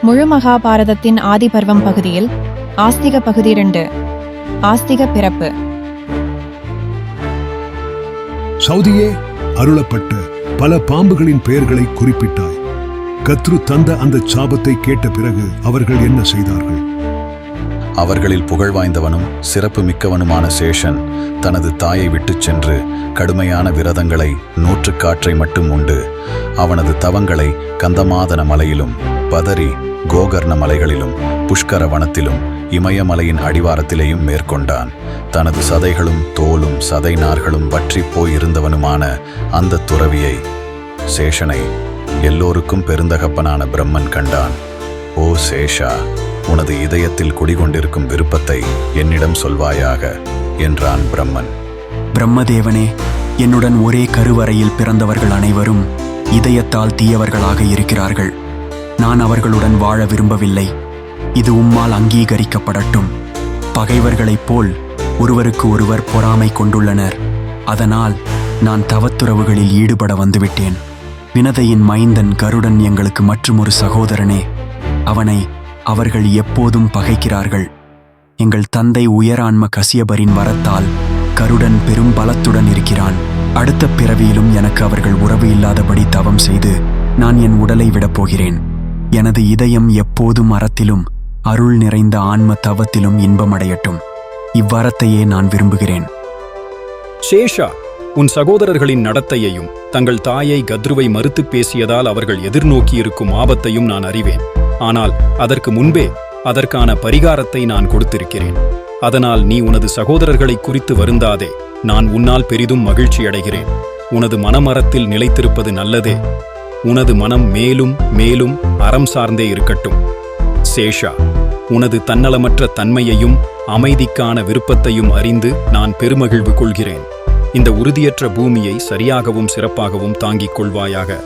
முழு மகாபாரதத்தின் ஆதிபர்வம் பகுதியில் ஆஸ்திக பகுதி 2 ஆஸ்திக பிறப்பு. சௌதியே, அருளப்பட்ட பல பாம்புகளின் பெயர்களை குறிப்பிட்டாய். கத்ரு தந்த அந்த சாபத்தை கேட்ட பிறகு அவர்கள் என்ன செய்தார்கள்? அவர்களில் புகழ்வாய்ந்தவனும் சிறப்பு மிக்கவனுமான சேஷன் தனது தாயை விட்டுச் சென்று கடுமையான விரதங்களை நூற்றுக்காற்றை மட்டும் உண்டு அவனது தவங்களை கந்தமாதன மலையிலும் பதரி கோகர்ண மலைகளிலும் புஷ்கர வனத்திலும் இமயமலையின் அடிவாரத்திலேயும் மேற்கொண்டான். தனது சதைகளும் தோலும் சதை நார்களும் வற்றி போயிருந்தவனுமான அந்த துறவியை சேஷனை எல்லோருக்கும் பெருந்தகப்பனான பிரம்மன் கண்டான். ஓ சேஷா, உனது இதயத்தில் குடிகொண்டிருக்கும் விருப்பத்தை என்னிடம் சொல்வாயாக என்றான் பிரம்மன். பிரம்மதேவனே, என்னுடன் ஒரே கருவறையில் பிறந்தவர்கள் அனைவரும் இதயத்தால் தீயவர்களாக இருக்கிறார்கள். நான் அவர்களுடன் வாழ விரும்பவில்லை. இது உம்மால் அங்கீகரிக்கப்படட்டும். பகைவர்களைப் போல் ஒருவருக்கு ஒருவர் பொறாமை கொண்டுள்ளனர். அதனால் நான் தவத்துறவுகளில் ஈடுபட வந்துவிட்டேன். வினதையின் மைந்தன் கருடன் எங்களுக்கு மற்றுமொரு சகோதரனே. அவனை அவர்கள் எப்போதும் பகைக்கிறார்கள். எங்கள் தந்தை உயரான்ம கசியபரின் வரத்தால் கருடன் பெரும் பலத்துடன் இருக்கிறான். அடுத்த பிறவியிலும் எனக்கு அவர்கள் உறவு இல்லாதபடி தவம் செய்து நான் என் உடலை விடப்போகிறேன். எனது இதயம் எப்போதும் அறத்திலும் அருள் நிறைந்த ஆன்ம தவத்திலும் இன்பமடையட்டும். இவ்வரத்தையே நான் விரும்புகிறேன். சேஷா, உன் சகோதரர்களின் நடத்தையையும் தங்கள் தாயை கத்ருவை மறுத்து பேசியதால் அவர்கள் எதிர்நோக்கியிருக்கும் ஆபத்தையும் நான் அறிவேன். ஆனால் அதற்கு முன்பே அதற்கான பரிகாரத்தை நான் கொடுத்திருக்கிறேன். அதனால் நீ உனது சகோதரர்களை குறித்து வருந்தாதே. நான் உன்னால் பெரிதும் மகிழ்ச்சி அடைகிறேன். உனது மனமரத்தில் நிலைத்திருப்பது நல்லதே. உனது மனம் மேலும் மேலும் அறம் சார்ந்தே இருக்கட்டும். சேஷா, உனது தன்னலமற்ற தன்மையையும் அமைதிக்கான விருப்பத்தையும் அறிந்து நான் பெருமகிழ்வு கொள்கிறேன். இந்த உறுதியற்ற பூமியை சரியாகவும் சிறப்பாகவும் தாங்கிக் கொள்வாயாக.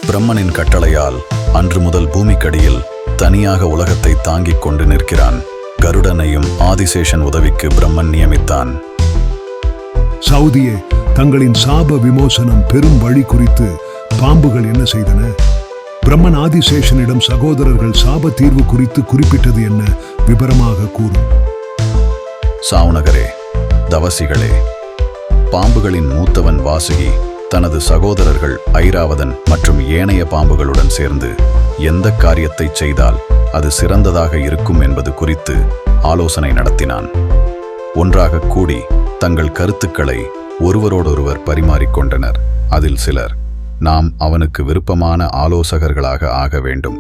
பிரம்மனின் கட்டளையால் அன்று முதல் பூமிக்கடியில் தனியாக உலகத்தை தாங்கிக் கொண்டு நிற்கிறான். கருடனையும் ஆதிசேஷன் உதவிக்கு பிரம்மன் நியமித்தான். சௌதியே, தங்களின் சாப விமோசனம் பெரும் வழி குறித்து பாம்புகள் என்ன செய்தன? பிரம்மன் ஆதிசேஷனிடம் சகோதரர்கள் சாப தீர்வு குறித்து குறிப்பிட்டது என்ன? விபரமாக கூறும். சாவுனகரே, தவசிகளே, பாம்புகளின் மூத்தவன் வாசுகி தனது சகோதரர்கள் ஐராவதன் மற்றும் ஏனைய பாம்புகளுடன் சேர்ந்து எந்த காரியத்தை செய்தால் அது சிறந்ததாக இருக்கும் என்பது குறித்து ஆலோசனை நடத்தினான். ஒன்றாக கூடி தங்கள் கருத்துக்களை ஒருவரோடொருவர் பரிமாறிக்கொண்டனர். அதில் சிலர், நாம் அவனுக்கு விருப்பமான ஆலோசகர்களாக ஆக வேண்டும்.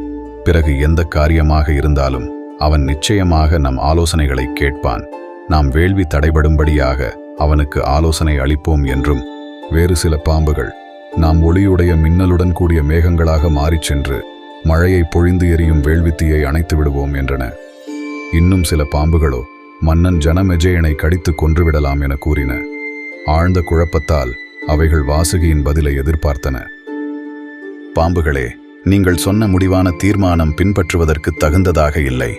பிறகு எந்த காரியமாக இருந்தாலும் அவன் நிச்சயமாக நம் ஆலோசனைகளை கேட்பான். நாம் வேள்வி தடைபடும்படியாக அவனுக்கு ஆலோசனை அளிப்போம் என்றும், வேறு சில பாம்புகள், நாம் ஒளியுடைய மின்னலுடன் கூடிய மேகங்களாக மாறிச் சென்று மழையை பொழிந்து எரியும் வேள்வித்தீயை அணைத்து விடுவோம் என்றன. இன்னும் சில பாம்புகளோ மன்னன் ஜனமெஜயனை கடித்து கொன்றுவிடலாம் என கூறின. ஆழ்ந்த குழப்பத்தால் அவைகள் வாசுகியின் பதிலை எதிர்பார்த்தன. பாம்புகளே, நீங்கள் சொன்ன முடிவான தீர்மானம் பின்பற்றுவதற்கு தகுந்ததாக இல்லை.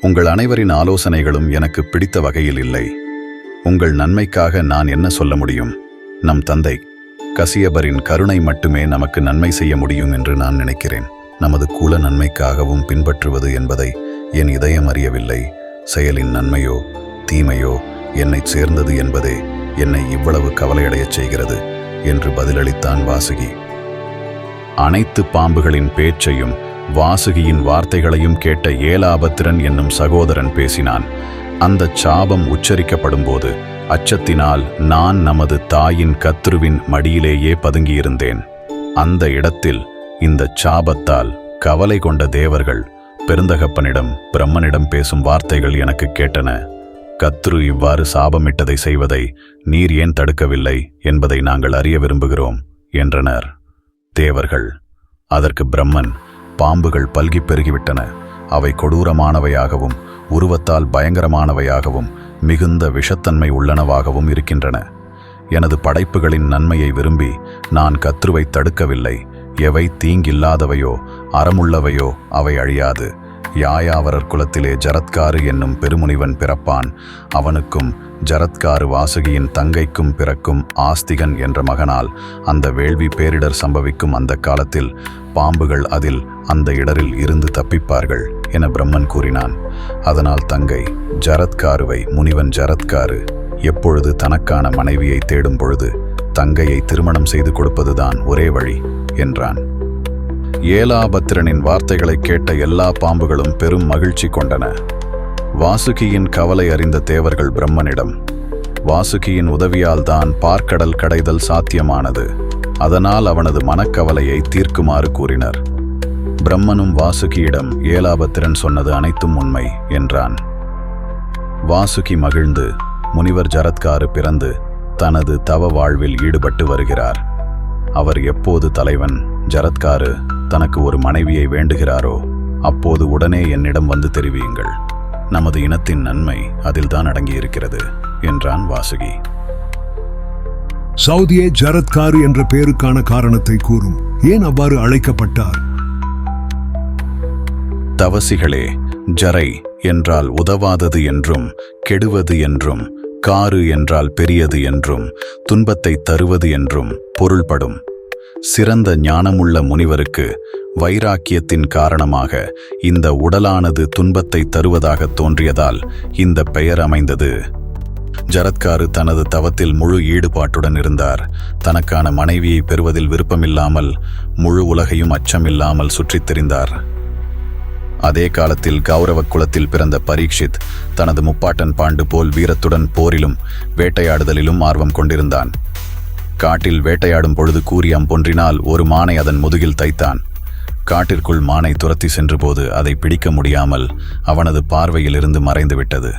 உங்கள் அனைவரின் ஆலோசனைகளும் எனக்கு பிடித்த வகையில் இல்லை. உங்கள் நன்மைக்காக நான் என்ன சொல்ல முடியும்? நம் தந்தை கசியபரின் கருணை மட்டுமே நமக்கு நன்மை செய்ய முடியும் என்று நான் நினைக்கிறேன். நமது குல நன்மைக்காகவும் பின்பற்றுவது என்பதை என் இதயம் அறியவில்லை. செயலின் நன்மையோ தீமையோ என்னை சேர்ந்தது என்பதே என்னை இவ்வளவு கவலையடையச் செய்கிறது என்று பதிலளித்தான் வாசுகி. அனைத்து பாம்புகளின் பேச்சையும் வாசுகியின் வார்த்தைகளையும் கேட்ட ஏலாபத்திரன் என்னும் சகோதரன் பேசினான். அந்த சாபம் உச்சரிக்கப்படும் போது அச்சத்தினால் நான் நமது தாயின் கத்ருவின் மடியிலேயே பதுங்கியிருந்தேன். அந்த இடத்தில் இந்த சாபத்தால் கவலை கொண்ட தேவர்கள் பெருந்தகப்பனிடம் பிரம்மனிடம் பேசும் வார்த்தைகள் எனக்கு கேட்டன. கத்ரு இவ்வாறு சாபமிட்டதை செய்வதை நீர் ஏன் தடுக்கவில்லை என்பதை நாங்கள் அறிய விரும்புகிறோம் என்றனர் தேவர்கள். அதற்கு பிரம்மன், பாம்புகள் பல்கிப் பெருகிவிட்டன. அவை கொடூரமானவையாகவும் உருவத்தால் பயங்கரமானவையாகவும் மிகுந்த விஷத்தன்மை உள்ளனவாகவும் இருக்கின்றன. எனது படைப்புகளின் நன்மையை விரும்பி நான் கத்ருவை தடுக்கவில்லை. எவை தீங்கில்லாதவையோ அறமுள்ளவையோ அவை அழியாது. யாயாவரர் குலத்திலே ஜரத்காரு என்னும் பெருமுனிவன் பிறப்பான். அவனுக்கும் ஜரத்காரு வாசுகியின் தங்கைக்கும் பிறக்கும் ஆஸ்திகன் என்ற மகனால் அந்த வேள்வி பேரிடர் சம்பவிக்கும் அந்த காலத்தில் பாம்புகள் அதில் அந்த இடரில் இருந்து தப்பிப்பார்கள் என பிரம்மன் கூறினான். அதனால் தங்கை ஜரத்காருவை முனிவன் ஜரத்காரு எப்பொழுது தனக்கான மனைவியை தேடும் பொழுது தங்கையை திருமணம் செய்து கொடுப்பதுதான் ஒரே வழி என்றான். ஏலாபத்திரனின் வார்த்தைகளை கேட்ட எல்லா பாம்புகளும் பெரும் மகிழ்ச்சி கொண்டன. வாசுகியின் கவலை அறிந்த தேவர்கள் பிரம்மனிடம், வாசுகியின் உதவியால் தான் பார்க்கடல் கடைதல் சாத்தியமானது, அதனால் அவனது மனக்கவலையை தீர்க்குமாறு கூறினர். பிரம்மனும் வாசுகியிடம் ஏலாபத்திரன் சொன்னது அனைத்தும் உண்மை என்றான். வாசுகி மகிழ்ந்து, முனிவர் ஜரத்காரு பிறந்து தனது தவ வாழ்வில் ஈடுபட்டு வருகிறார். அவர் எப்போது தலைவன் ஜரத்காரு தனக்கு ஒரு மனைவியை வேண்டுகிறாரோ அப்போது உடனே என்னிடம் வந்து தெரிவியுங்கள். நமது இனத்தின் நன்மை அதில்தான் அடங்கியிருக்கிறது என்றான் வாசுகி. சௌதியே ஜரத்காரு என்ற பெயருக்கான காரணத்தை கூறும். ஏன் அவ்வாறு அழைக்கப்பட்டார்? தவசிகளே, ஜரை என்றால் உதவாதது என்றும் கெடுவது என்றும், காரு என்றால் பெரியது என்றும் துன்பத்தை தருவது என்றும் பொருள்படும். சிறந்த ஞானமுள்ள முனிவருக்கு வைராக்கியத்தின் காரணமாக இந்த உடலானது துன்பத்தை தருவதாக தோன்றியதால் இந்த பெயர் அமைந்தது. ஜரத்காரு தனது தவத்தில் முழு ஈடுபாட்டுடன் இருந்தார். தனக்கான மனைவியை பெறுவதில் விருப்பமில்லாமல் முழு உலகையும் அச்சமில்லாமல் சுற்றித் திரிந்தார். அதே காலத்தில் கௌரவ குலத்தில் பிறந்த பரீட்சித் தனது முப்பாட்டன் பாண்டு போல் வீரத்துடன் போரிலும் வேட்டையாடுதலிலும் ஆர்வம் கொண்டிருந்தான். காட்டில் வேட்டையாடும் பொழுது கூறி அம்பொன்றினால் ஒரு மானை அதன் முதுகில் தைத்தான். காட்டிற்குள் மானை துரத்தி சென்றபோது அதை பிடிக்க முடியாமல் அவனது பார்வையிலிருந்து மறைந்துவிட்டது.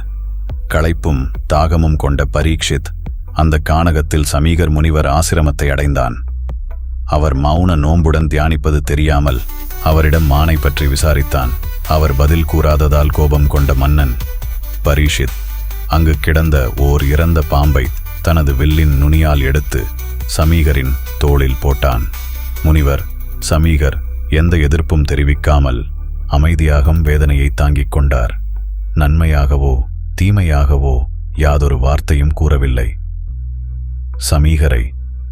களைப்பும் தாகமும் கொண்ட பரீட்சித் அந்த கானகத்தில் சமீகர் முனிவர் ஆசிரமத்தை அடைந்தான். அவர் மௌன நோன்புடன் தியானிப்பது தெரியாமல் அவரிடம் மானை பற்றி விசாரித்தான். அவர் பதில் கூறாததால் கோபம் கொண்ட மன்னன் பரீட்சித் அங்கு கிடந்த ஓர் இறந்த பாம்பை தனது வில்லின் நுனியால் எடுத்து சமீகரின் தோளில் போட்டான். முனிவர் சமீகர் எந்த எதிர்ப்பும் தெரிவிக்காமல் அமைதியாக வேதனையை தாங்கிக் கொண்டார். நன்மையாகவோ தீமையாகவோ யாதொரு வார்த்தையும் கூறவில்லை. சமீகரை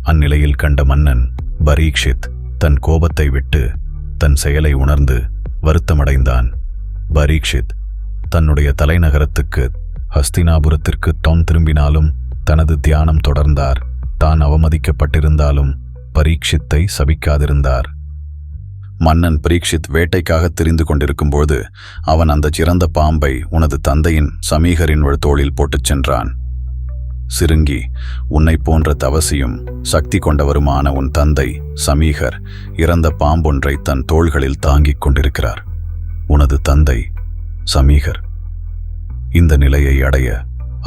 அந்நிலையில் கண்ட மன்னன் பரீட்சித் தன் கோபத்தை விட்டு தன் செயலை உணர்ந்து வருத்தமடைந்தான். பரீட்சித் தன்னுடைய தலைநகரத்துக்கு ஹஸ்தினாபுரத்திற்கு திரும்பினாலும் தனது தியானம் தொடர்ந்தார். தான் அவமதிக்கப்பட்டிருந்தாலும் பரீட்சித்தை சபிக்காதிருந்தார். மன்னன் பரீட்சித் வேட்டைக்காக திரிந்து கொண்டிருக்கும்போது அவன் அந்த சிறந்த பாம்பை உனது தந்தையின் சமீகரின் தோளில் போட்டுச் சென்றான். சிருங்கி, உன்னை போன்ற தவசியும் சக்தி கொண்டவருமான உன் தந்தை சமீகர் இறந்த பாம்பொன்றை தன் தோள்களில் தாங்கிக் கொண்டிருக்கிறார். உனது தந்தை சமீகர் இந்த நிலையை அடைய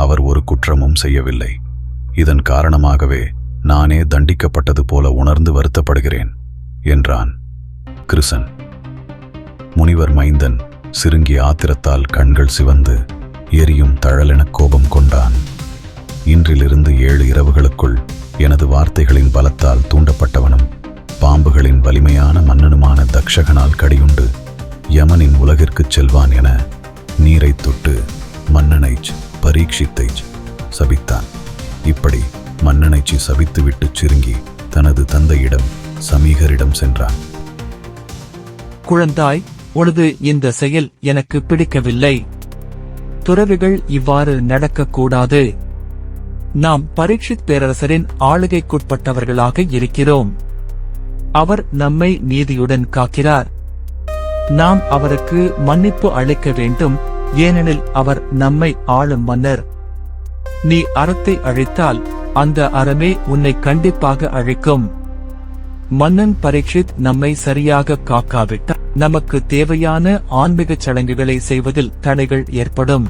அவர் ஒரு குற்றமும் செய்யவில்லை. இதன் காரணமாகவே நானே தண்டிக்கப்பட்டது போல உணர்ந்து வருத்தப்படுகிறேன் என்றான். கிருசன் முனிவர் மைந்தன் சிருங்கி ஆத்திரத்தால் கண்கள் சிவந்து எரியும் தழலென கோபம் கொண்டான். இன்றிலிருந்து 7 இரவுகளுக்குள் எனது வார்த்தைகளின் பலத்தால் தூண்டப்பட்டவனும் பாம்புகளின் வலிமையான மன்னனுமான தக்ஷகனால் கடியுண்டு யமனின் உலகிற்குச் செல்வான் என நீரை தொட்டு மன்னனை பரீட்சித்தை சபித்தான். இப்படி மன்னனைச்சி சபித்துவிட்டு சிருங்கி தனது தந்தையிடம் சமீகரிடம் சென்றான். குழந்தாய், உனது இந்த செயல் எனக்கு பிடிக்கவில்லை. துறவிகள் இவ்வாறு நடக்கக்கூடாது. நாம் பரீட்சித் பேரரசரின் ஆளுகைக்குட்பட்டவர்களாக இருக்கிறோம். அவர் நம்மை நீதியுடன் காக்கிறார். நாம் அவருக்கு மன்னிப்பு அளிக்க வேண்டும், ஏனெனில் அவர் நம்மை ஆளும் மன்னர். நீ அறத்தை அழித்தால் அந்த அறமே உன்னை கண்டிப்பாக அழிக்கும். மன்னன் பரீட்சித் நம்மை சரியாக காக்காவிட்டால் நமக்கு தேவையான ஆன்மீகச் சடங்குகளை செய்வதில் தடைகள் ஏற்படும்.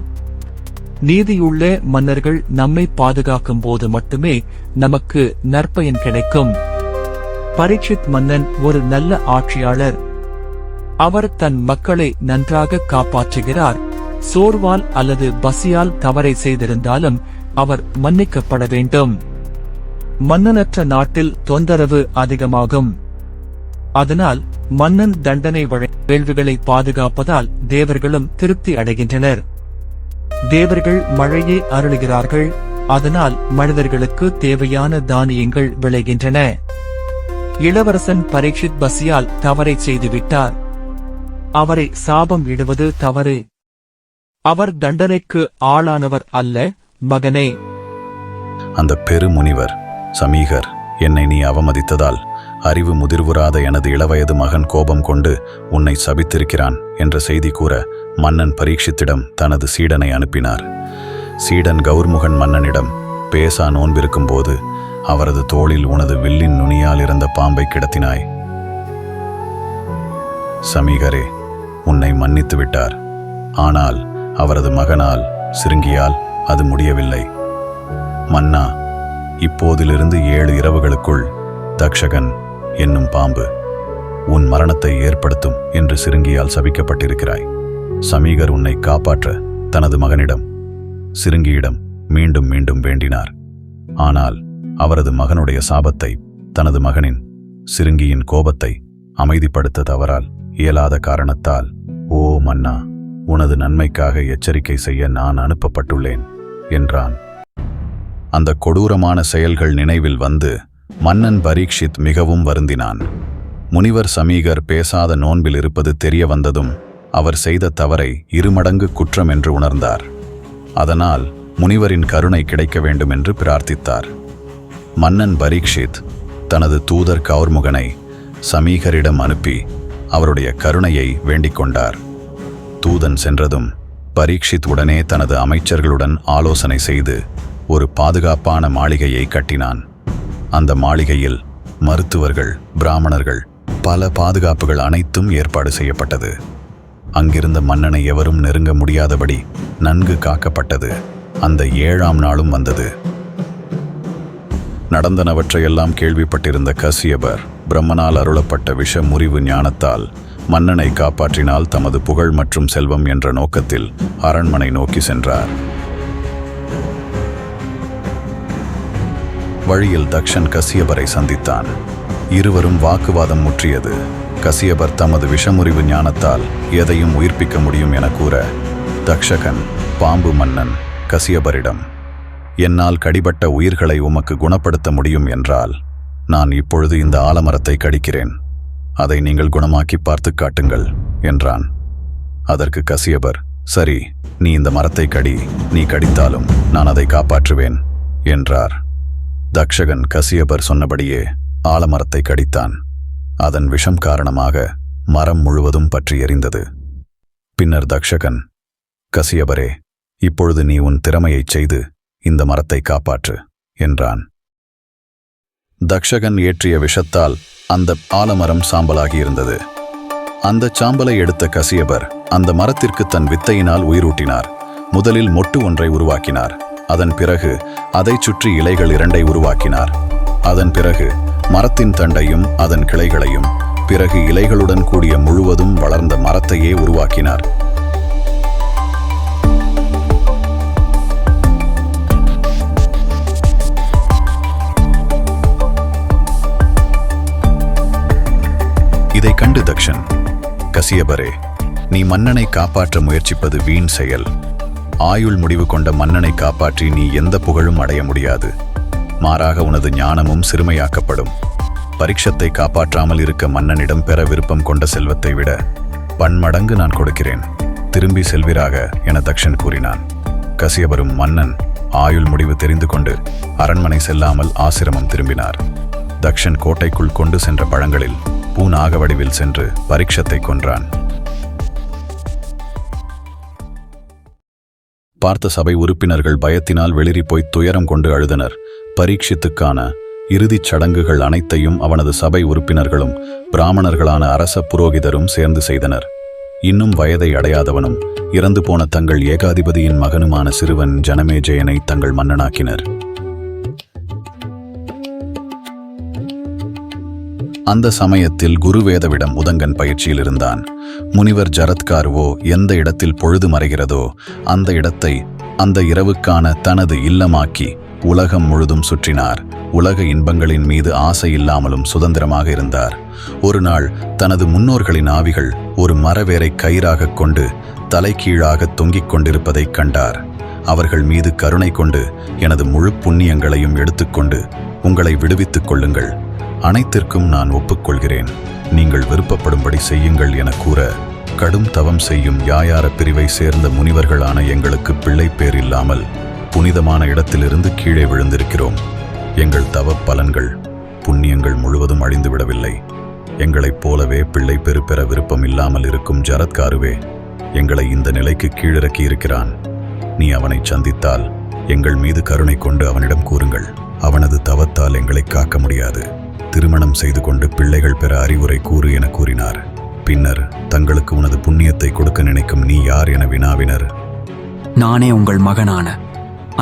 நீதியுள்ள மன்னர்கள் நம்மை பாதுகாக்கும் போது மட்டுமே நமக்கு நற்பயன் கிடைக்கும். பரீட்சித் மன்னன் ஒரு நல்ல ஆட்சியாளர். அவர் தன் மக்களை நன்றாக காப்பாற்றுகிறார். சோர்வால் அல்லது பசியால் தவறை செய்திருந்தாலும் அவர் மன்னிக்கப்பட வேண்டும். மன்னனற்ற நாட்டில் தொந்தரவு அதிகமாகும். அதனால் மன்னன் தண்டனை வேள்விகளை பாதுகாப்பதால் தேவர்களும் திருப்தி அடைகின்றனர். தேவர்கள் மழையை அருளுகிறார்கள். அதனால் மனிதர்களுக்கு தேவையான தானியங்கள் விளைகின்றன. இளவரசன் பரீட்சித் பசியால் தவறை செய்துவிட்டார். அவரை சாபம் இடுவது தவறு. அவர் தண்டனைக்கு ஆளானவர் அல்ல, மகனே. அந்த பெருமுனிவர் சமீகர் என்னை நீ அவமதித்ததால் அறிவு முதிர்வுறாத எனது இளவயது மகன் கோபம் கொண்டு உன்னை சபித்திருக்கிறான் என்ற செய்தி கூற மன்னன் பரீட்சித்திடம் தனது சீடனை அனுப்பினார். சீடன் கௌர்முகன் மன்னனிடம் பேசா நோன்பிருக்கும் போது அவரது தோளில் உனது வில்லின் நுனியால் இருந்த பாம்பை கிடத்தினாய். சமீகரே, உன்னை மன்னித்து விட்டார். ஆனால் அவரது மகனால் சிருங்கியால் அது முடியவில்லை. மன்னா, இப்போதிலிருந்து 7 இரவுகளுக்குள் தக்ஷகன் என்னும் பாம்பு உன் மரணத்தை ஏற்படுத்தும் என்று சிருங்கியால் சபிக்கப்பட்டிருக்கிறாய். சமீகர் உன்னை காப்பாற்ற தனது மகனிடம் சிருங்கியிடம் மீண்டும் மீண்டும் வேண்டினார். ஆனால் அவரது மகனுடைய சாபத்தை, தனது மகனின் சிருங்கியின் கோபத்தை அமைதிப்படுத்த தவறால் இயலாத காரணத்தால், ஓ மன்னா, உனது நன்மைக்காக எச்சரிக்கை செய்ய நான் அனுப்பப்பட்டுள்ளேன் என்றான். அந்த கொடூரமான செயல்கள் நினைவில் வந்து மன்னன் பரீட்சித் மிகவும் வருந்தினான். முனிவர் சமீகர் பேசாத நோன்பில் இருப்பது தெரிய வந்ததும் அவர் செய்த தவறை 2 மடங்கு குற்றம் என்று உணர்ந்தார். அதனால் முனிவரின் கருணை கிடைக்க வேண்டும் என்று பிரார்த்தித்தார். மன்னன் பரீட்சித் தனது தூதர் கௌர்முகனை சமீகரிடம் அனுப்பி அவருடைய கருணையை வேண்டிக் கொண்டார். தூதன் சென்றதும் பரீட்சித் உடனே தனது அமைச்சர்களுடன் ஆலோசனை செய்து ஒரு பாதுகாப்பான மாளிகையை கட்டினான். அந்த மாளிகையில் மருத்துவர்கள், பிராமணர்கள், பல பாதுகாப்புகள் அனைத்தும் ஏற்பாடு செய்யப்பட்டது. அங்கிருந்த மன்னனை எவரும் நெருங்க முடியாதபடி நன்கு காக்கப்பட்டது. அந்த 7ஆம் நாளும் வந்தது. நடந்தனவற்றையெல்லாம் கேள்விப்பட்டிருந்த கசியபர் பிரம்மனால் அருளப்பட்ட விஷ முறிவு ஞானத்தால் மன்னனை காப்பாற்றினால் தமது புகழ் மற்றும் செல்வம் என்ற நோக்கத்தில் அரண்மனை நோக்கி சென்றார். வழியில் தக்ஷன் கசியபரை சந்தித்தான். இருவரும் வாக்குவாதம் முற்றியது. கசியபர் தமது விஷமுறிவு ஞானத்தால் எதையும் உயிர்ப்பிக்க முடியும் என கூற, தக்ஷகன் பாம்பு மன்னன் கசியபரிடம், என்னால் கடிபட்ட உயிர்களை உமக்கு குணப்படுத்த முடியும் என்றால் நான் இப்பொழுது இந்த ஆலமரத்தை கடிக்கிறேன். அதை நீங்கள் குணமாக்கி பார்த்து காட்டுங்கள் என்றான். அதற்கு கசியபர், சரி, நீ இந்த மரத்தை கடி, நீ கடித்தாலும் நான் அதை காப்பாற்றுவேன் என்றார். தக்ஷகன் கசியபர் சொன்னபடியே ஆலமரத்தை கடித்தான். அதன் விஷம் காரணமாக மரம் முழுவதும் பற்றி எரிந்தது. பின்னர் தக்ஷகன், கசியபரே, இப்பொழுது நீ உன் திறமையைச் செய்து இந்த மரத்தை காப்பாற்று என்றான். தக்ஷகன் ஏற்றிய விஷத்தால் அந்த ஆலமரம் சாம்பலாகியிருந்தது. அந்த சாம்பலை எடுத்த கசியபர் அந்த மரத்திற்கு தன் வித்தையினால் உயிரூட்டினார். முதலில் மொட்டு ஒன்றை உருவாக்கினார். அதன் பிறகு அதைச் சுற்றி இலைகள் 2 உருவாக்கினார். அதன் பிறகு மரத்தின் தண்டையும் அதன் கிளைகளையும், பிறகு இலைகளுடன் கூடிய முழுவதும் வளர்ந்த மரத்தையே உருவாக்கினார். இதை கண்டு தக்ஷன், கசியபரே, நீ மன்னனை காப்பாற்ற முயற்சிப்பது வீண் செயல். ஆயுள் முடிவு கொண்ட மன்னனை காப்பாற்றி நீ எந்த புகழும் அடைய முடியாது. மாறாக உனது ஞானமும் சிறுமையாக்கப்படும். பரீட்சத்தை காப்பாற்றாமல் இருக்க மன்னனிடம் பெற விருப்பம் கொண்ட செல்வத்தை விட பன்மடங்கு நான் கொடுக்கிறேன். திரும்பி செல்வீராக என தக்ஷன் கூறினான். கசியபரும் மன்னன் ஆயுள் முடிவு தெரிந்து கொண்டு அரண்மனை செல்லாமல் ஆசிரமம் திரும்பினார். தக்ஷன் கோட்டைக்குள் கொண்டு சென்ற பழங்களில் பூநாக வடிவில் சென்று பரீட்சத்தை கொன்றான். பார்த்த சபை உறுப்பினர்கள் பயத்தினால் வெளிரி போய் துயரம் கொண்டு அழுதனர். பரீட்சித்துக்கான இறுதிச் சடங்குகள் அனைத்தையும் அவனது சபை உறுப்பினர்களும் பிராமணர்களான அரச புரோகிதரும் சேர்ந்து செய்தனர். இன்னும் வயதை அடையாதவனும் இறந்து போன தங்கள் ஏகாதிபதியின் மகனுமான சிறுவன் ஜனமேஜயனை தங்கள் மன்னனாக்கினர். அந்த சமயத்தில் குருவேதவிடம் உதங்கன் பயிற்சியில் இருந்தான். முனிவர் ஜரத்கார்வோ எந்த இடத்தில் பொழுது மறைகிறதோ அந்த இடத்தை அந்த இரவுக்கான தனது இல்லமாக்கி உலகம் முழுதும் சுற்றினார். உலக இன்பங்களின் மீது ஆசை இல்லாமலும் சுதந்திரமாக இருந்தார். ஒரு நாள் தனது முன்னோர்களின் ஆவிகள் ஒரு மரவேரை கயிறாக கொண்டு தலைகீழாக தொங்கிக் கொண்டிருப்பதைக் கண்டார். அவர்கள் மீது கருணை கொண்டு எனது முழு புண்ணியங்களையும் எடுத்துக்கொண்டு உங்களை விடுவித்துக் கொள்ளுங்கள், அனைத்திற்கும் நான் ஒப்புக்கொள்கிறேன், நீங்கள் விருப்பப்படும்படி செய்யுங்கள் என கூற, கடும் தவம் செய்யும் யாயார பிரிவை சேர்ந்த முனிவர்களான எங்களுக்கு பிள்ளை பேர் இல்லாமல் புனிதமான இடத்திலிருந்து கீழே விழுந்திருக்கிறோம். எங்கள் தவ பலன்கள் புண்ணியங்கள் முழுவதும் அழிந்துவிடவில்லை. எங்களைப் போலவே பிள்ளை பெறு பெற விருப்பம் இல்லாமல் இருக்கும் ஜரத்காருவே எங்களை இந்த நிலைக்கு கீழிறக்கி இருக்கிறான். நீ அவனை சந்தித்தால் எங்கள் மீது கருணை கொண்டு அவனிடம் கூறுங்கள், அவனது தவத்தால் எங்களை காக்க முடியாது. திருமணம் செய்து கொண்டு பிள்ளைகள் பெற அறிவுரை கூறு என கூறினார். பின்னர் தங்களுக்கு உனது புண்ணியத்தை கொடுக்க நினைக்கும் நீ யார் என வினாவினர். நானே உங்கள் மகனான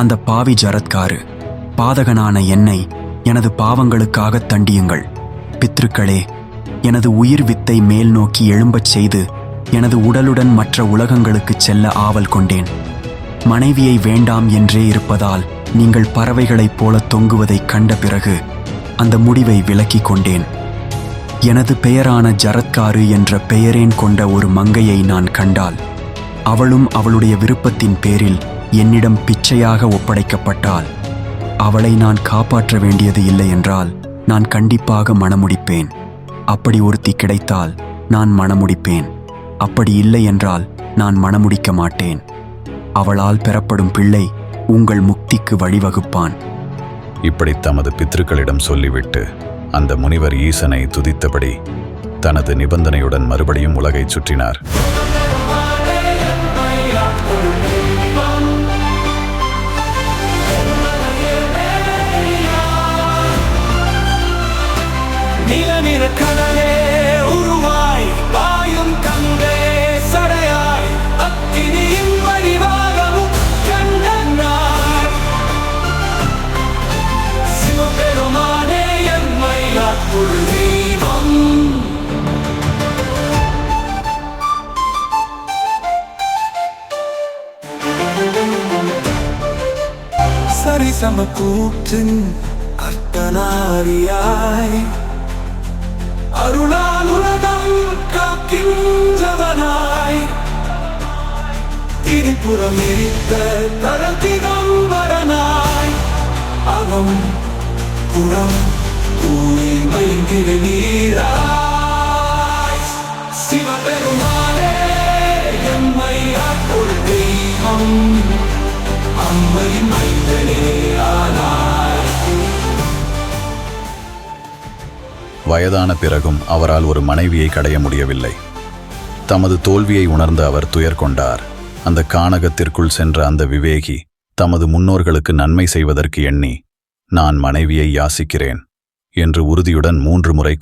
அந்த பாவி ஜரத்காரு, பாதகனான என்னை எனது பாவங்களுக்காக தண்டியுங்கள். பித்ருக்களே, எனது உயிர் வித்தை மேல் நோக்கி எழும்பச் செய்து எனது உடலுடன் மற்ற உலகங்களுக்குச் செல்ல ஆவல் கொண்டேன். மனைவியை வேண்டாம் என்றே இருப்பதால் நீங்கள் பறவைகளைப் போல தொங்குவதைக் கண்ட பிறகு அந்த முடிவை விலக்கிக் கொண்டேன். எனது பெயரான ஜரத்காரு என்ற பெயரேன் கொண்ட ஒரு மங்கையை நான் கண்டால், அவளும் அவளுடைய விருப்பத்தின் பேரில் என்னிடம் பிச்சையாக ஒப்படைக்கப்பட்டால், அவளை நான் காப்பாற்ற வேண்டியது இல்லை என்றால் நான் கண்டிப்பாக மணமுடிப்பேன். அப்படி ஒருத்தி கிடைத்தால் நான் மணமுடிப்பேன். அப்படி இல்லை என்றால் நான் மணமுடிக்க மாட்டேன். அவளால் பெறப்படும் பிள்ளை உங்கள் முக்திக்கு வழிவகுப்பான். இப்படி தமது பித்ருக்களிடம் சொல்லிவிட்டு அந்த முனிவர் ஈசனை துதித்தபடி தனது நிபந்தனையுடன் மறுபடியும் உலகைச் சுற்றினார். சரிசமக்கூற்றின் அர்த்தநாரியாய் அருளால் உலகம் காக்கின்றவனாய் திரிபுரம் எரித்த தரதிகம்பரனாய் அவம் புறம் தூய்மைங்கிற நீராய் சிவபெருமானே எம்மை அருள் தெய்வம் அம்மையின் மைந்தனே ஆனாய். வயதான பிறகும் அவரால் ஒரு மனைவியை கடைய முடியவில்லை. தமது தோல்வியை உணர்ந்த அவர் துயர் கொண்டார். அந்த கானகத்திற்குள் சென்ற அந்த விவேகி தமது முன்னோர்களுக்கு நன்மை செய்வதற்கு எண்ணி, நான் மனைவியை யாசிக்கிறேன் என்று உறுதியுடன் 3 முறை